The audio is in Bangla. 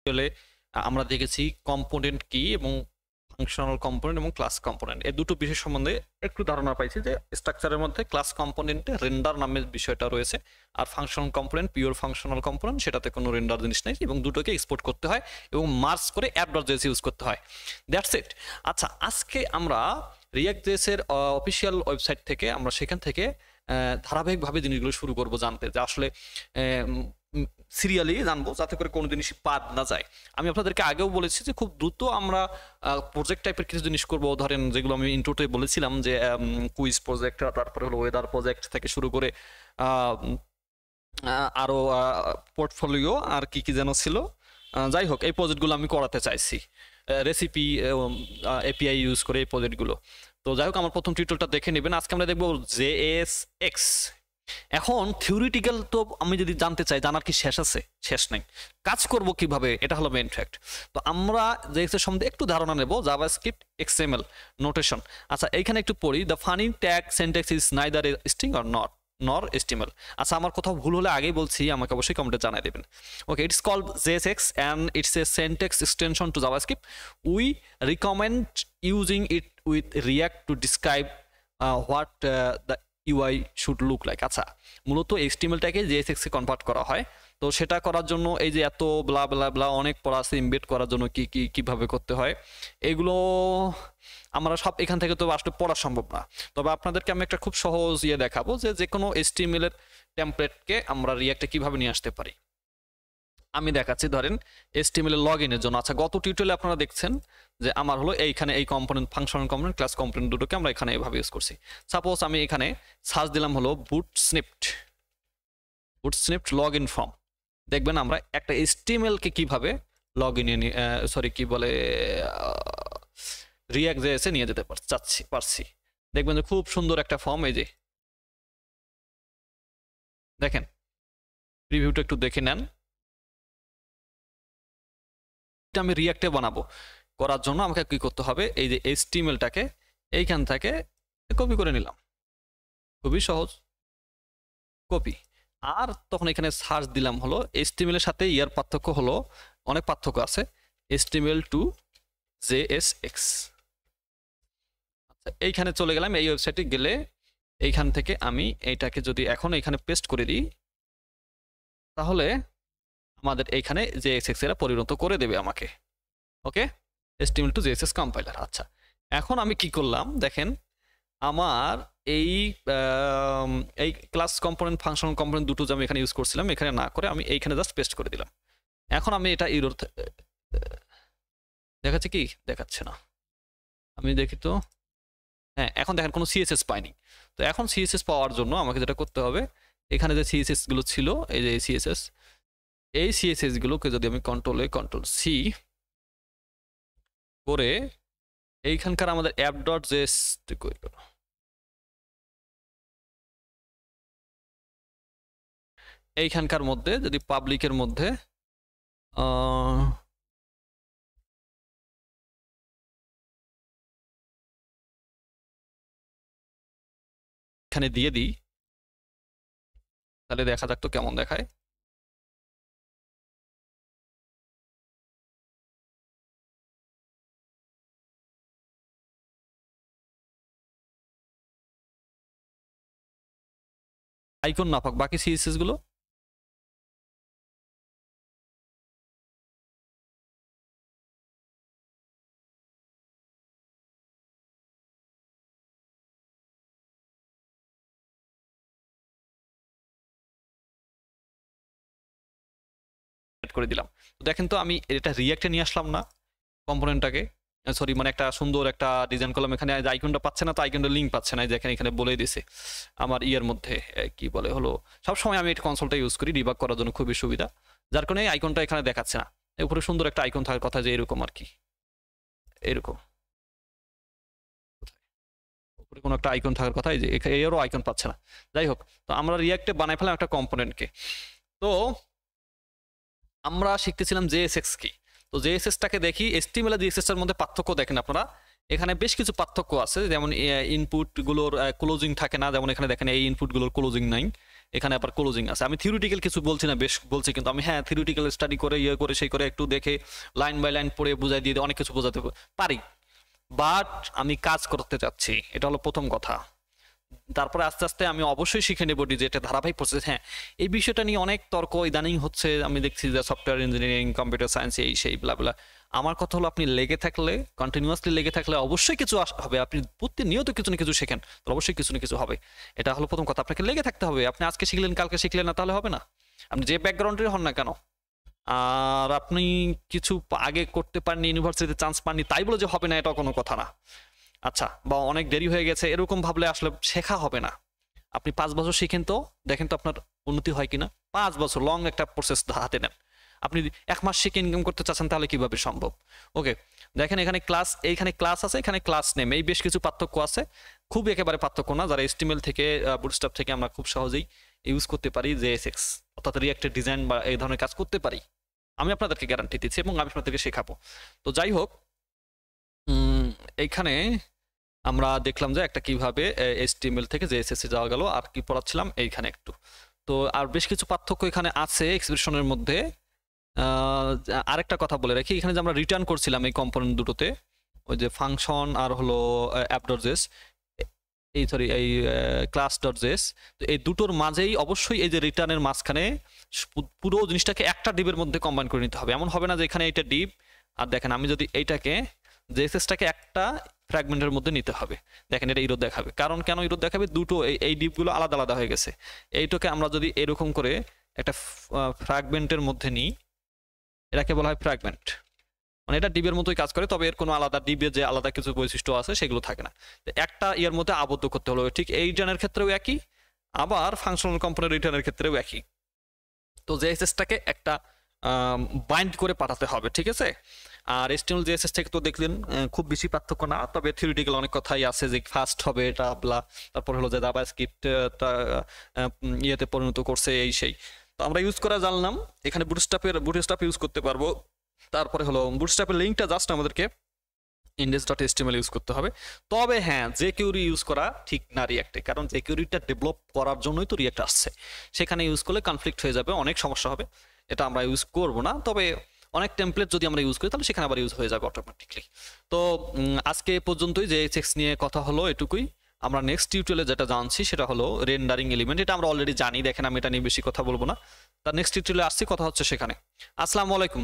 আসলে আমরা দেখেছি কম্পোনেন্ট কি এবং ফাংশনাল কম্পোনেন্ট এবং ক্লাস কম্পোনেন্ট এই দুটো বিষয় সম্বন্ধে একটু ধারণা পাইছি যে স্ট্রাকচারের মধ্যে ক্লাস কম্পোনেন্টে রেন্ডার নামের বিষয়টা রয়েছে আর functional component pure functional component সেটাতে কোনো রেন্ডার জিনিস নেই এবং দুটোকে এক্সপোর্ট করতে হয় এবং মার্জ করে অ্যাপ.js ইউজ করতে হয়। That's it. আচ্ছা, আজকে আমরা রিয়াক্ট.js এর অফিসিয়াল ওয়েবসাইট থেকে আমরা সেখান থেকে ধারাবাহিকভাবে জিনিসগুলো শুরু করবো জানতে, যে আসলে সিরিয়ালি জানবো যাতে করে কোনো জিনিস বাদ না যায়। আমি আপনাদেরকে আগেও বলেছি যে খুব দ্রুত আমরা প্রজেক্ট টাইপের কিছু জিনিস করবো, ধরেন যেগুলো আমি ইন্ট্রোতে বলেছিলাম যে কুইজ প্রজেক্ট, তারপরে হলো ওয়েদার প্রজেক্ট থেকে শুরু করে আরও পোর্টফোলিও আর কি কি যেন ছিল, যাই হোক এই প্রজেক্টগুলো আমি করাতে চাইছি রেসিপি এপিআই ইউজ করে এই প্রজেক্টগুলো। তো যাই হোক আমার প্রথম টিউটোরিয়ালটা দেখে নেবেন। আজকে আমরা দেখবো JSX। এখন থিওরিটিক্যাল তো আমি যদি জানতে চাই, জানার কি শেষ আছে? শেষ নেই। কাজ করব কিভাবে, এটা হলো মেইন ফ্যাক্ট। তো আমরা JSX এর সম্বন্ধে একটু ধারণা নেব। JavaScript XML notation. আচ্ছা, এইখানে একটু পড়ি। The funny tag syntax is neither string or নর HTML। আচ্ছা, আমার কোথাও ভুল হলে আগেই বলছি, আমাকে অবশ্যই কমেন্টে জানাই দেবেন। Okay, it's called JSX and it's a syntax extension to JavaScript. We recommend using it with React to describe what the UI should look like. আচ্ছা, মূলত HTML-টাকে JSX এ কনভার্ট করা হয়। তো সেটা করার জন্য এই যে এত ব্লা ব্লা ব্লা অনেক পড়া আছে, ইমবেড করার জন্য কিভাবে করতে হয় এগুলো আমরা সব এখান থেকে তো আসলে পড়া সম্ভব না। তবে আপনাদেরকে আমি একটা খুব সহজ দেখাবো যে কোনো HTML এর টেমপ্লেটকে আমরা রিয়াক্টে কিভাবে নিয়ে আসতে পারি। আমি দেখাচ্ছি, ধরেন HTML এর লগইনের জন্য। আচ্ছা, গত টিউটোরিয়ালে আপনারা দেখছেন যে আমার হলো এইখানে এই component, functional component, class component দুটোকে আমরা এখানে এভাবে ইউজ করছি। সাপোজ আমি এখানে সার্চ দিলাম হলো বুটস্নিপ্ট লগইন ফর্ম। দেখবেন আমরা একটা HTML কে কিভাবে লগইনে React.js এ নিয়ে যেতে পারছি। দেখবেন যে খুব সুন্দর একটা ফর্ম। এই যে দেখেন, প্রিভিউটা একটু দেখে নেন। আমি রিয়াক্টে বানাবো, করার জন্য আমাকে কি করতে হবে, এই যে HTML-টাকে এইখান থেকে কপি করে নিলাম, খুবই সহজ, কপি। আর তখন এখানে সার্চ দিলাম হলো HTML এর সাথে ইয়ার পার্থক্য হলো, অনেক পার্থক্য আছে, HTML to JSX। আচ্ছা, এইখানে চলে গেলাম, এই ওয়েবসাইটে গেলে এইখান থেকে আমি এইটাকে যদি এখন এখানে পেস্ট করে দিই, তাহলে আমাদের এইখানে JSX এরা পরিণত করে দেবে আমাকে। ওকে, HTML to JSX কম্পাইলার। আচ্ছা, এখন আমি কি করলাম দেখেন, আমার এই ক্লাস কম্পোনেন্ট, ফাংশনাল কম্পোনেন্ট দুটো যে আমি এখানে ইউজ করছিলাম, এখানে না করে আমি এইখানে জাস্ট পেস্ট করে দিলাম। এখন আমি এটা এরর দেখাচ্ছে কি, দেখাচ্ছে না, আমি দেখি তো। হ্যাঁ, এখন দেখেন কোনো CSS পাইনি। তো এখন CSS পাওয়ার জন্য আমাকে যেটা করতে হবে, এখানে যে CSS গুলো ছিল, এই যে এই CSS গুলোকে যদি আমি Ctrl+C করে এইখানকার আমাদের app.js এইখানকার মধ্যে যদি পাবলিকের মধ্যে এখানে দিয়ে দিই, তাহলে দেখা যাক তো কেমন দেখায়। আইকন না পাক, বাকি CSS গুলো করে দিলাম। তো দেখেন তো আমি এটা রিয়াক্টে নিয়ে আসলাম না কম্পোনেন্টটাকে, সরি মানে একটা সুন্দর একটা ডিজাইন করলাম। এখানে আইকনটা পাচ্ছে না, তো আইকনটা লিঙ্ক পাচ্ছে না, দেখেন এখানে বলে দিছে আমার ইয়ের মধ্যে কি বলে হলো, সবসময় আমি এটা কনসোলটা ইউজ করি ডিবাগ করার জন্য, খুবই সুবিধা, যার কারণে আইকনটা এখানে দেখাচ্ছে না। উপরে সুন্দর একটা আইকন থাকার কথা, যে এরকম আর কি, এরকম উপরে কোনো একটা আইকন থাকার কথা, এই যে এরও আইকন পাচ্ছে না। যাই হোক, তো আমরা রিয়াক্টে বানাই ফেলাম একটা কম্পোনেন্টকে। তো আমরা শিখতেছিলাম JSX কি। তো JSX-টাকে দেখি, HTML আর JSX-টার মধ্যে পার্থক্য দেখেন আপনারা, এখানে বেশ কিছু পার্থক্য আছে। যেমন ইনপুটগুলোর ক্লোজিং থাকে না, যেমন এখানে দেখেন এই ইনপুটগুলোর ক্লোজিং নাই, এখানে আবার ক্লোজিং আছে। আমি থিওরিটিক্যাল কিছু বলছি না, বেশ বলছি, কিন্তু আমি হ্যাঁ থিওরিটিক্যাল স্টাডি করে ইয়ে করে সেই করে একটু দেখে লাইন বাই লাইন পড়ে বুঝাই দিয়ে অনেক কিছু বোঝাতে পারি, বাট আমি কাজ করতে চাচ্ছি, এটা হলো প্রথম কথা। তারপরে আস্তে আস্তে আমি অবশ্যই শিখে নেব যে এটা ধারাবাহিক প্রসেস। হ্যাঁ, এই বিষয়টা নিয়ে অনেক তর্ক ইদানিং হচ্ছে, আমি দেখছি যে সফটওয়্যার ইঞ্জিনিয়ারিং, কম্পিউটার সায়েন্স, এই সেই ব্লা ব্লা। আমার কথা হলো আপনি লেগে থাকলে, কন্টিনিউয়াসলি লেগে থাকলে অবশ্যই কিছু হবে। আপনি প্রতিনিয়ত কিছু না কিছু শেখেন, তো অবশ্যই কিছু না কিছু হবে। এটা হলো প্রথম কথা, আপনাকে লেগে থাকতে হবে। আপনি আজকে শিখলেন কালকে শিখলেন না, তাহলে হবে না। আপনি যে ব্যাকগ্রাউন্ডের হন না কেন, আর আপনি কিছু আগে করতে পারেননি, ইউনিভার্সিটিতে চান্স পাননি, তাই বলে যে হবে না এটা কোনো কথা না। আচ্ছা, বা অনেক দেরি হয়ে গেছে এরকম ভাবলে আসলে শেখা হবে না। আপনি 5 বছর শিখেন তো দেখেন তো আপনার উন্নতি হয় কিনা। 5 বছর লং একটা প্রসেস হাতে নেন। আপনি 1 মাস শিখে ইনকাম করতে চাচ্ছেন, তাহলে কিভাবে সম্ভব? ওকে, দেখেন এখানে ক্লাস, এইখানে ক্লাস আছে, এখানে ক্লাস নেম, এই বেশ কিছু পার্থক্য আছে। খুব একেবারে পার্থক্য না। যারা HTML থেকে বুটস্ট্র্যাপ থেকে আমরা খুব সহজেই ইউজ করতে পারি JSX অর্থাৎ রিঅ্যাক্টের ডিজাইন বা এই ধরনের কাজ করতে পারি, আমি আপনাদেরকে গ্যারান্টি দিচ্ছি এবং আমি আপনাদেরকে শেখাবো। তো যাই হোক, এইখানে আমরা দেখলাম যে একটা কিভাবে HTML থেকে JSX এ যাওয়া গেল। আর কি পড়াচ্ছিলাম এইখানে একটু, তো আর বেশ কিছু পার্থক্য এখানে আছে এক্সপ্রেশনের মধ্যে। আরেকটা কথা বলে রাখি, এখানে যে আমরা রিটার্ন করছিলাম এই কম্পোনেন্ট দুটোতে, ওই যে ফাংশন আর হলো অ্যাপ.js, এই সরি এই ক্লাস ডট জেস, তো এই দুটোর মাঝেই অবশ্যই এই যে রিটার্নের মাঝখানে পুরো জিনিসটাকে একটা ডিবের মধ্যে কম্বাইন করে নিতে হবে। এমন হবে না যে এখানে এইটা ডিব, আর দেখেন আমি যদি এইটাকে জেএসএসটাকে একটা ফ্র্যাগমেন্টের মধ্যে নিতে হবে, দেখেন এটা ইরোড দেখাবে। কারণ কেন ইরোড দেখাবে? দুটো এই ডিপগুলো আলাদা আলাদা হয়ে গেছে। এইটাকে আমরা যদি এরকম করে একটা ফ্র্যাগমেন্টের মধ্যে নিই, এটাকে বলা হয় ফ্র্যাগমেন্ট, মানে এটা ডিবের মতোই কাজ করে, তবে এর কোনো আলাদা ডিবের যে আলাদা কিছু বৈশিষ্ট্য আছে সেগুলো থাকে না। একটা ইয়ের মধ্যে আবদ্ধ করতে হলো। ঠিক এই রিটার্নের ক্ষেত্রেও একই, আবার ফাংশনাল কম্পোনেন্ট রিটার্নের ক্ষেত্রেও একই। তো জেএসএসটাকে একটা বাইন্ড করে পাঠাতে হবে, ঠিক আছে? আর HTML JSS থেকে তো দেখলেন খুব বেশি পার্থক্য না, তবে থিওরিটিক্যাল অনেক কথাই আছে যে ফাস্ট হবে এটা বলা, তারপর হলো যে জাভাস্ক্রিপ্ট ইয়েতে পরিণত করছে এই সেই। তো আমরা ইউজ করা জানলাম, এখানে বুটস্ট্র্যাপ ইউজ করতে পারবো। তারপরে হলো বুটস্ট্র্যাপের লিঙ্কটা জাস্ট আমাদেরকে index.html ইউজ করতে হবে। তবে হ্যাঁ, jQuery ইউজ করা ঠিক না রিঅ্যাক্টে, কারণ jQueryটা ডেভেলপ করার জন্যই তো রিঅ্যাক্ট আসছে। সেখানে ইউজ করলে কনফ্লিক্ট হয়ে যাবে, অনেক সমস্যা হবে, এটা আমরা ইউজ করব না। তবে অনেক টেমপ্লেট যদি আমরা ইউজ করি তাহলে সেখানে আবার ইউজ হয়ে যাবে অটোমেটিকলি। তো আজকে পর্যন্তই JSX নিয়ে কথা হলো এটুকুই। আমরা নেক্সট টিউটোরিয়ালে যেটা জানছি সেটা হলো রেন্ডারিং এলিমেন্ট। এটা আমরা অলরেডি জানি, দেখেন আমি এটা নিয়ে বেশি কথা বলবো না। তার নেক্সট টিউটোরিয়ালে আসছি, কথা হচ্ছে সেখানে। আসসালামু আলাইকুম।